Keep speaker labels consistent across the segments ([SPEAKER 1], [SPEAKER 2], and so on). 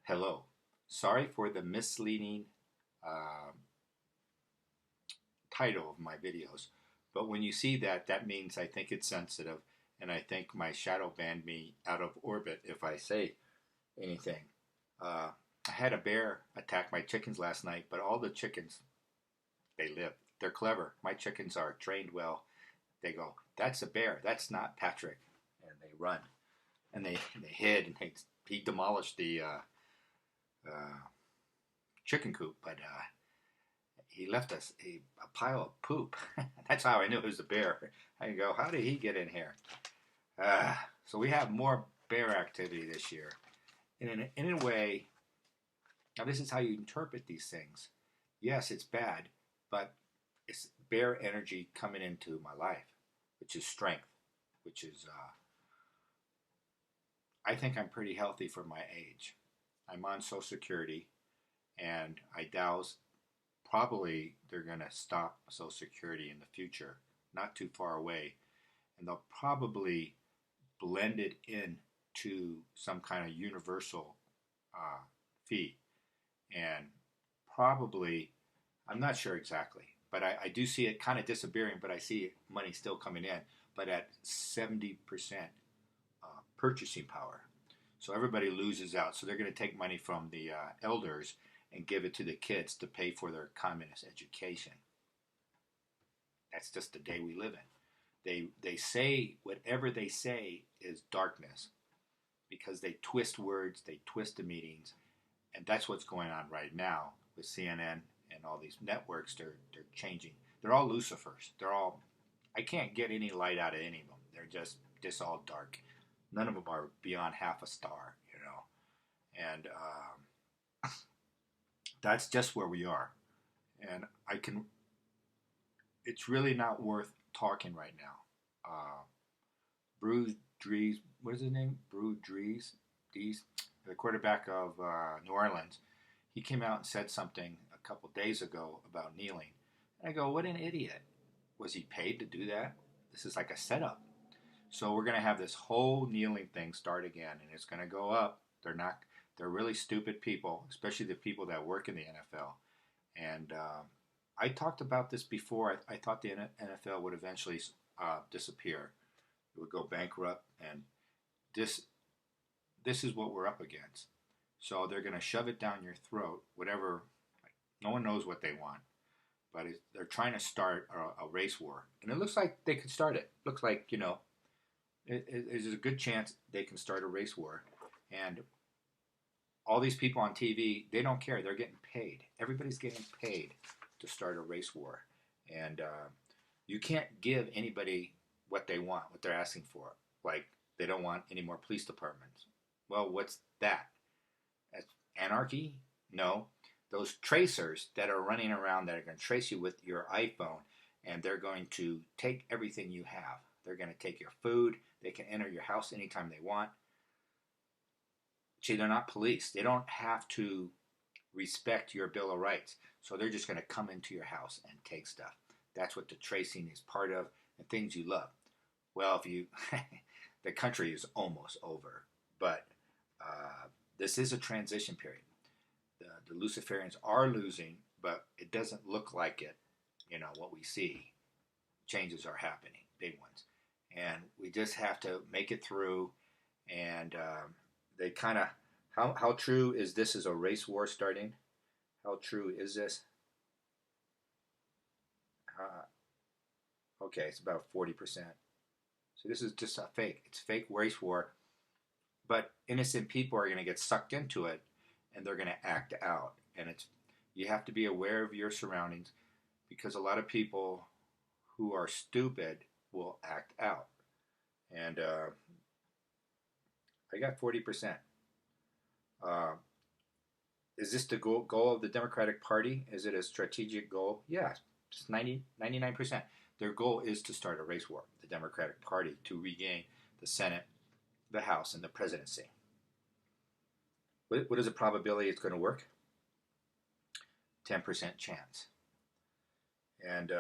[SPEAKER 1] Hello. Sorry for the misleading uh, title of my videos, but when you see that, that means I think it's sensitive, and I think my shadow banned me out of orbit if I say anything. Uh, I had a bear attack my chickens last night, but all the chickens, they live. They're clever. My chickens are trained well. They go, "That's a bear. That's not Patrick," and they run and they hid and he demolished the uh, chicken coop, but he left us a pile of poop. That's how I knew it was a bear. I go, how did he get in here? So we have more bear activity this year. And in a way, now this is how you interpret these things. Yes, it's bad, but it's bear energy coming into my life, which is strength, which is, I think I'm pretty healthy for my age. I'm on Social Security, and I douse probably they're going to stop Social Security in the future, not too far away, and they'll probably blend it in to some kind of universal fee. And probably, I'm not sure exactly, but I do see it kind of disappearing, but I see money still coming in, but at 70% purchasing power. So everybody loses out. So they're going to take money from the elders and give it to the kids to pay for their communist education. That's just the day we live in. They say whatever they say is darkness because they twist words, they twist the meetings, and that's what's going on right now with CNN and all these networks. They're changing. They're all Lucifers. They're all. I can't get any light out of any of them. They're just all dark. None of them are beyond half a star, and that's just where we are. And I can. It's really not worth talking right now. Bruce Drees, what is his name? Bruce Drees, the quarterback of New Orleans. He came out and said something a couple days ago about kneeling. And I go, what an idiot. Was he paid to do that? This is like a setup. So we're going to have this whole kneeling thing start again, and it's going to go up. They're really stupid people, especially the people that work in the NFL. And I talked about this before. I thought the NFL would eventually disappear. It would go bankrupt, and this this is what we're up against. So they're going to shove it down your throat, whatever. No one knows what they want, but they're trying to start a race war, and it looks like they could start it. Looks like there's a good chance they can start a race war, and all these people on TV, they don't care. They're getting paid. Everybody's getting paid to start a race war, and you can't give anybody what they want, what they're asking for. Like they don't want any more police departments. Well, what's that? That's anarchy? No. Those tracers that are running around that are going to trace you with your iPhone, and they're going to take everything you have. They're going to take your food. They can enter your house anytime they want. See, they're not police. They don't have to respect your Bill of Rights. So they're just going to come into your house and take stuff. That's what the tracing is part of, and things you love. Well, if you, the country is almost over, but this is a transition period. The Luciferians are losing, but it doesn't look like it. What we see, changes are happening, big ones, and we just have to make it through. And they kind of, how true is this as a race war starting? How true is this? Okay, it's about 40%. So this is just a fake. It's a fake race war, but innocent people are going to get sucked into it, and they're going to act out. And you have to be aware of your surroundings, because a lot of people who are stupid will act out. And I got 40%. Uh, is this the goal of the Democratic Party? Is it a strategic goal? Yeah, it's 99%. Their goal is to start a race war, the Democratic Party, to regain the Senate, the House, and the presidency. What is the probability it's going to work? 10% chance. And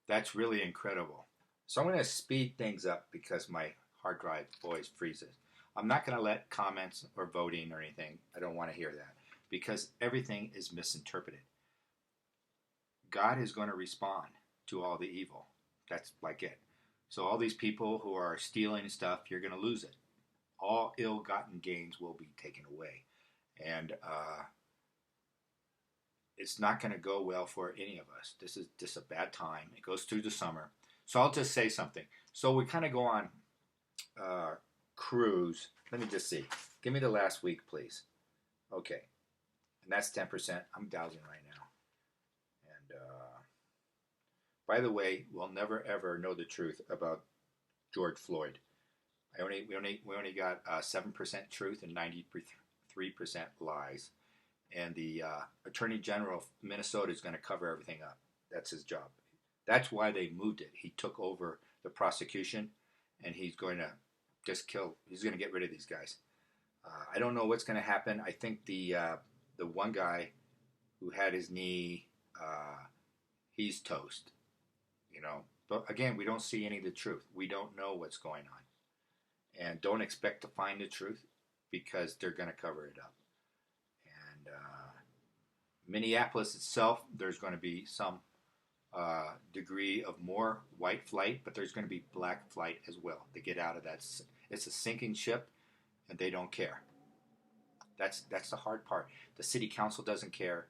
[SPEAKER 1] that's really incredible. So I'm going to speed things up because my hard drive always freezes. I'm not going to let comments or voting or anything. I don't want to hear that because everything is misinterpreted. God is going to respond to all the evil. That's like it. So all these people who are stealing stuff, you're going to lose it. All ill-gotten gains will be taken away, and it's not going to go well for any of us. This is just a bad time. It goes through the summer. So I'll just say something. So we kind of go on cruise. Let me just see. Give me the last week, please. Okay, and that's 10%. I'm dowsing right now. And by the way, we'll never ever know the truth about George Floyd. We only got 7% truth and 93% lies. And the Attorney General of Minnesota is going to cover everything up. That's his job. That's why they moved it. He took over the prosecution, and he's going to just kill. He's going to get rid of these guys. I don't know what's going to happen. I think the one guy who had his knee, he's toast. You know. But again, we don't see any of the truth. We don't know what's going on. And don't expect to find the truth because they're going to cover it up. And Minneapolis itself, there's going to be some degree of more white flight, but there's going to be black flight as well to get out of that. It's a sinking ship, and they don't care. That's the hard part. The city council doesn't care,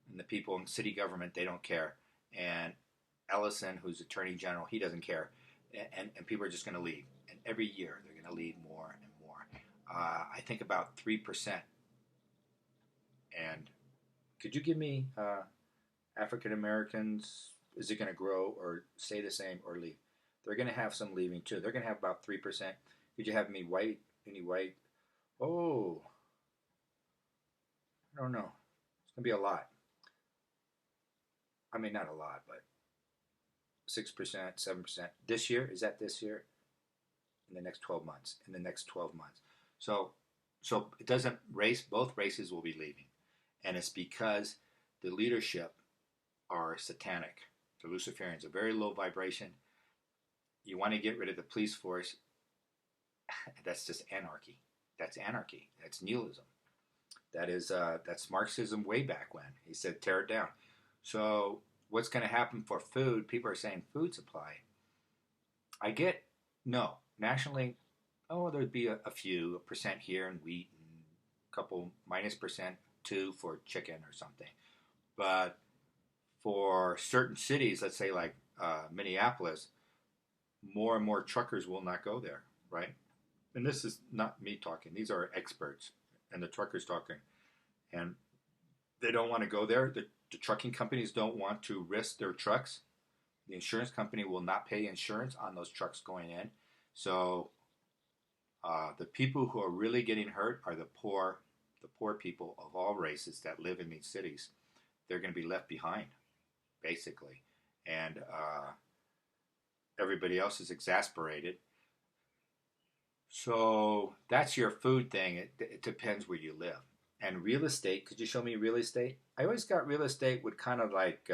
[SPEAKER 1] and the people in city government, they don't care. And Ellison, who's Attorney General, he doesn't care. And people are just going to leave. And every year they're going to leave more and more. I think about 3%. And could you give me African Americans? Is it going to grow or stay the same or leave? They're going to have some leaving too. They're going to have about 3%. Could you have me white? Any white? Oh, I don't know. It's going to be a lot. I mean, not a lot, but 6%, 7%. This year? Is that this year? In the next 12 months. In the next 12 months. So it doesn't both races will be leaving. And it's because the leadership are satanic. The Luciferians are very low vibration. You want to get rid of the police force. That's just anarchy. That's anarchy. That's nihilism. That's Marxism way back when. He said tear it down. So what's going to happen for food? People are saying food supply. I get no. Nationally, there'd be a few, 1% here in wheat and a couple -2 for chicken or something. But for certain cities, let's say like Minneapolis, more and more truckers will not go there, right? And this is not me talking. These are experts and the truckers talking. And they don't want to go there. The trucking companies don't want to risk their trucks. The insurance company will not pay insurance on those trucks going in. So the people who are really getting hurt are the poor people of all races that live in these cities. They're going to be left behind, basically. And everybody else is exasperated. So that's your food thing. It depends where you live. And real estate, could you show me real estate? I always got real estate would kind of like,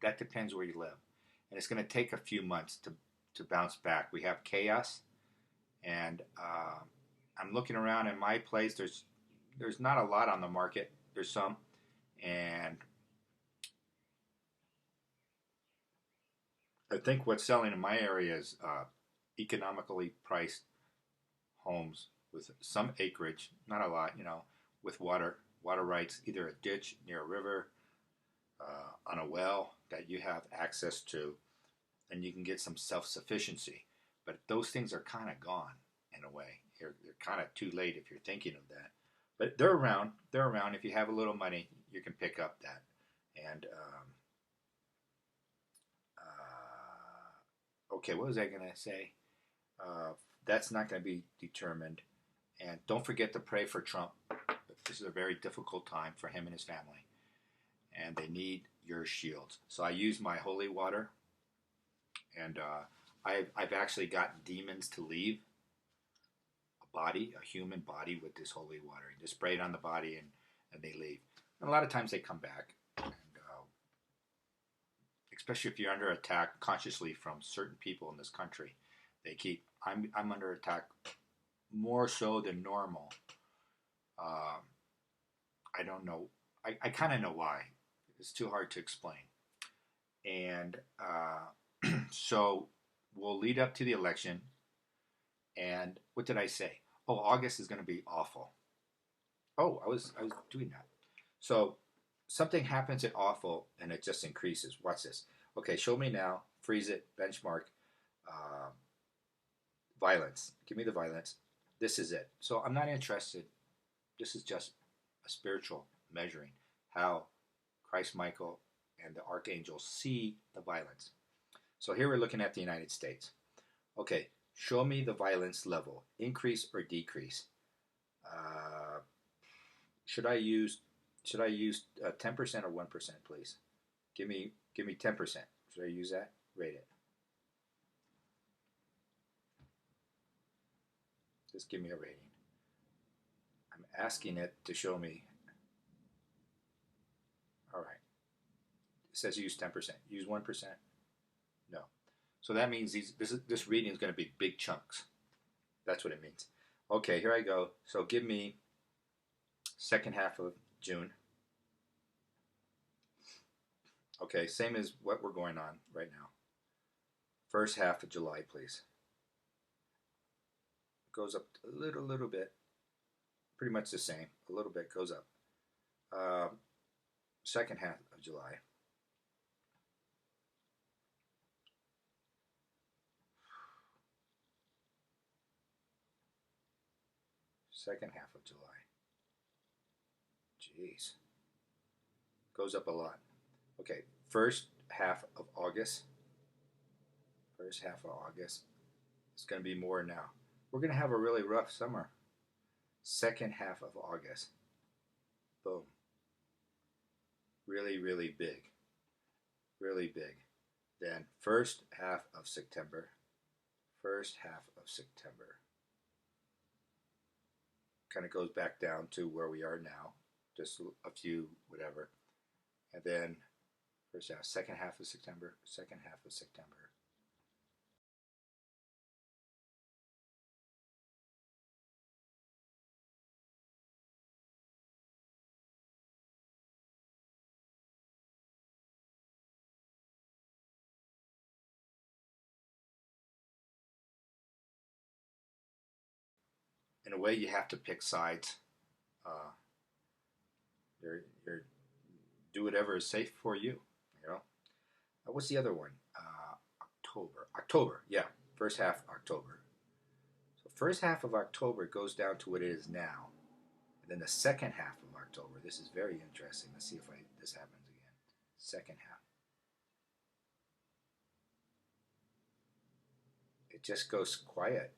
[SPEAKER 1] that depends where you live. And it's going to take a few months to bounce back. We have chaos. And I'm looking around in my place. There's not a lot on the market. There's some. And I think what's selling in my area is economically priced homes with some acreage, not a lot, with water rights, either a ditch near a river, on a well that you have access to, and you can get some self-sufficiency. But those things are kind of gone in a way. They're kind of too late if you're thinking of that. But they're around. They're around. If you have a little money, you can pick up that. And okay, what was I going to say? That's not going to be determined. And don't forget to pray for Trump. This is a very difficult time for him and his family. And they need your shields. So I use my holy water. And I've actually gotten demons to leave a human body with this holy water. You just spray it on the body and they leave. And a lot of times they come back. And, especially if you're under attack consciously from certain people in this country. I'm under attack more so than normal. Um, I don't know. I kind of know why. It's too hard to explain. And so we'll lead up to the election. And what did I say? Oh, August is going to be awful. Oh, I was doing that. So something happens at awful, and it just increases. Watch this. Okay, show me now. Freeze it. Benchmark. Uh, Violence. Give me the violence. This is it. So I'm not interested. This is just a spiritual measuring how Christ Michael and the archangels see the violence. So here we're looking at the United States. Okay, show me the violence level, increase or decrease. Uh, should I use 10% or 1%, please? Give me 10%. Should I use that? Rate it. Just give me a rating. I'm asking it to show me. All right. It says use 10%. Use 1%. No. So that means this reading is going to be big chunks. That's what it means. Okay, here I go. So give me second half of June. Okay, same as what we're going on right now. First half of July, please. Goes up a little bit. Pretty much the same. A little bit goes up. Second half of July. Second half of July. Jeez. Goes up a lot. Okay, first half of August. First half of August. It's going to be more now. We're going to have a really rough summer. Second half of August. Boom. Really, really big. Really big. Then first half of September. First half of September. Kind of goes back down to where we are now. Just a few, whatever. And then first half, second half of September. Second half of September. In a way, you have to pick sides. Uh, you're do whatever is safe for you. You know. What's the other one? October. October. Yeah. First half October. So first half of October goes down to what it is now, and then the second half of October. This is very interesting. Let's see if this happens again. Second half. It just goes quiet.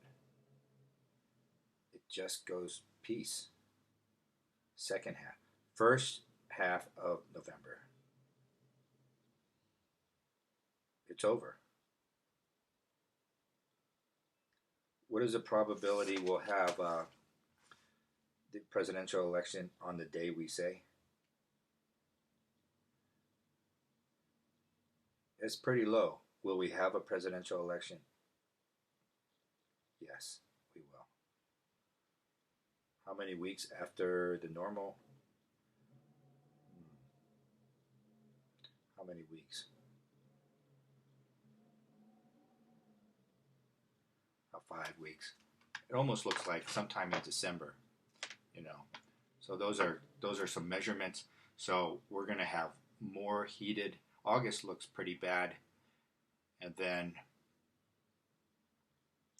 [SPEAKER 1] It just goes peace. Second half. First half of November. It's over. What is the probability we'll have the presidential election on the day we say? It's pretty low. Will we have a presidential election? Yes, we will. How many weeks after the normal? How many weeks? 5 weeks. It almost looks like sometime in December, you know. So those are some measurements. So we're gonna have more heated. August looks pretty bad, and then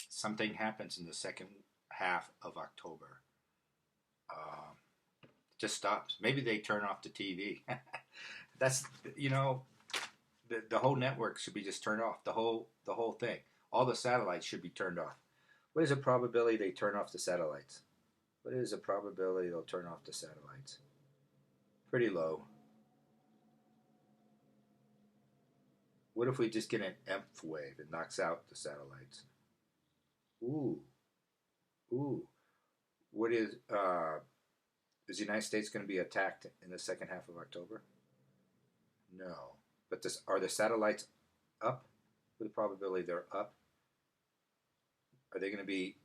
[SPEAKER 1] something happens in the second half of October. Um, it just stops. Maybe they turn off the TV. That's the whole network should be just turned off. The whole thing. All the satellites should be turned off. What is the probability they turn off the satellites? What is the probability they'll turn off the satellites? Pretty low. What if we just get an EMF wave that knocks out the satellites? Ooh, ooh. What is the United States going to be attacked in the second half of October? No. But are the satellites up? With the probability they're up? Are they going to be?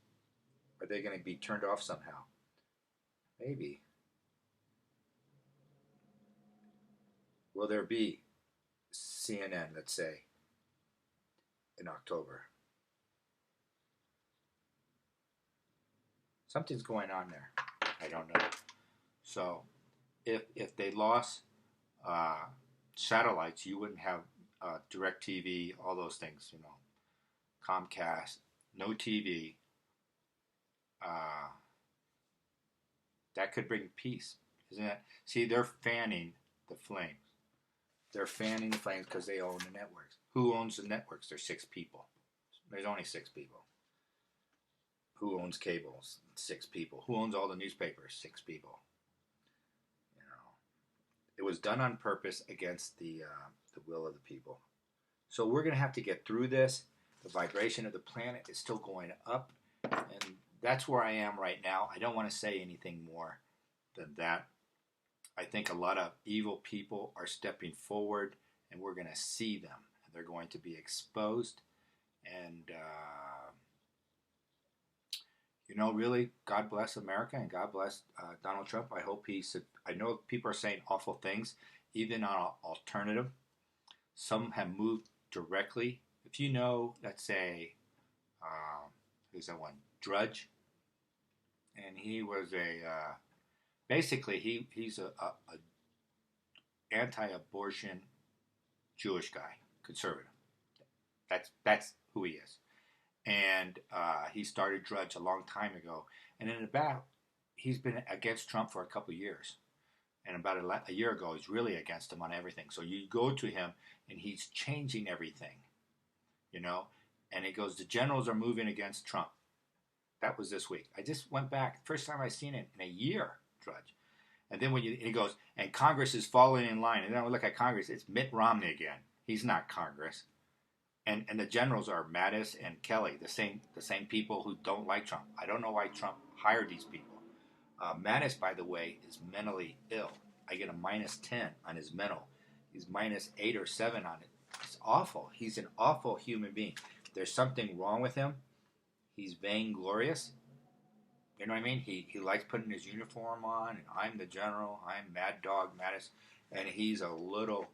[SPEAKER 1] Are they going to be turned off somehow? Maybe. Will there be CNN, let's say, in October? Something's going on there. I don't know. So, if they lost uh, satellites, you wouldn't have DirecTV, all those things, Comcast, no TV. Uh, that could bring peace, isn't it? See, they're fanning the flames. They're fanning the flames because they own the networks. Who owns the networks? There's 6 people. There's only 6 people. Who owns cables? 6 people. Who owns all the newspapers? 6 people. It was done on purpose against the will of the people. So we're going to have to get through this. The vibration of the planet is still going up, and that's where I am right now. I don't want to say anything more than that. I think a lot of evil people are stepping forward, and we're going to see them. They're going to be exposed, and really, God bless America and God bless Donald Trump. I hope I know people are saying awful things, even on alternative. Some have moved directly. If you know, let's say, who's that one? Drudge. And he was basically, he's a anti-abortion Jewish guy, conservative. That's who he is. And he started Drudge a long time ago. And he's been against Trump for a couple of years. And about a year ago, he's really against him on everything. So you go to him, and he's changing everything, And he goes, the generals are moving against Trump. That was this week. I just went back. First time I've seen it in a year, Drudge. And then and he goes, and Congress is falling in line. And then I look at Congress, it's Mitt Romney again. He's not Congress. And the generals are Mattis and Kelly, the same people who don't like Trump. I don't know why Trump hired these people. Mattis, by the way, is mentally ill. I get a -10 on his mental. He's -8 or 7 on it. It's awful. He's an awful human being. There's something wrong with him. He's vainglorious. You know what I mean? He likes putting his uniform on, and I'm the general. I'm Mad Dog Mattis, and he's a little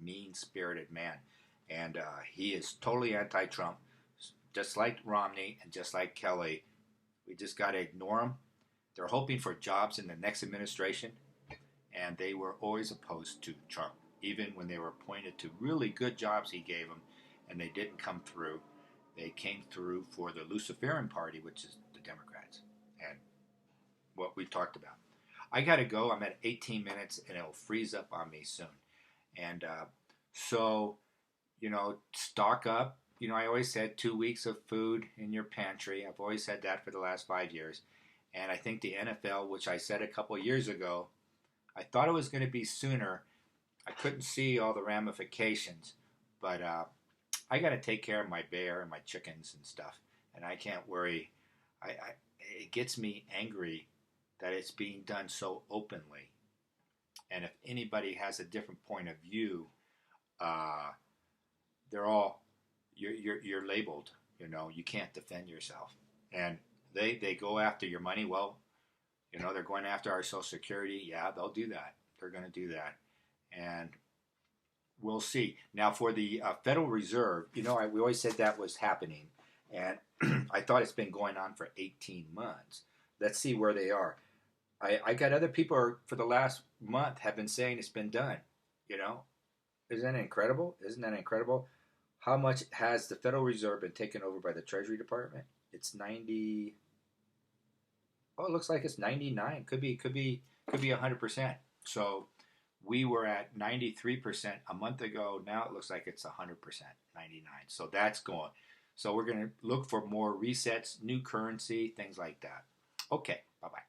[SPEAKER 1] mean-spirited man. And he is totally anti-Trump, just like Romney and just like Kelly. We just got to ignore them. They're hoping for jobs in the next administration, and they were always opposed to Trump, even when they were pointed to really good jobs he gave them, and they didn't come through. They came through for the Luciferian Party, which is the Democrats, and what we talked about. I got to go. I'm at 18 minutes, and it'll freeze up on me soon. And so... stock up. I always said 2 weeks of food in your pantry. I've always said that for the last 5 years. And I think the NFL, which I said a couple of years ago, I thought it was going to be sooner. I couldn't see all the ramifications. But I got to take care of my bear and my chickens and stuff. And I can't worry. It gets me angry that it's being done so openly. And if anybody has a different point of view, they're all you're labeled. You can't defend yourself, and they go after your money. Well, they're going after our Social Security. Yeah, they'll do that. They're going to do that, and we'll see. Now for the Federal Reserve, we always said that was happening, and I thought it's been going on for 18 months. Let's see where they are. I got other people for the last month have been saying it's been done. Isn't that incredible? How much has the Federal Reserve been taken over by the Treasury Department? It's 90. Oh, it looks like it's 99. Could be 100%. So we were at 93% a month ago. Now it looks like it's 100%, 99. So that's going. So we're going to look for more resets, new currency, things like that. Okay, bye-bye.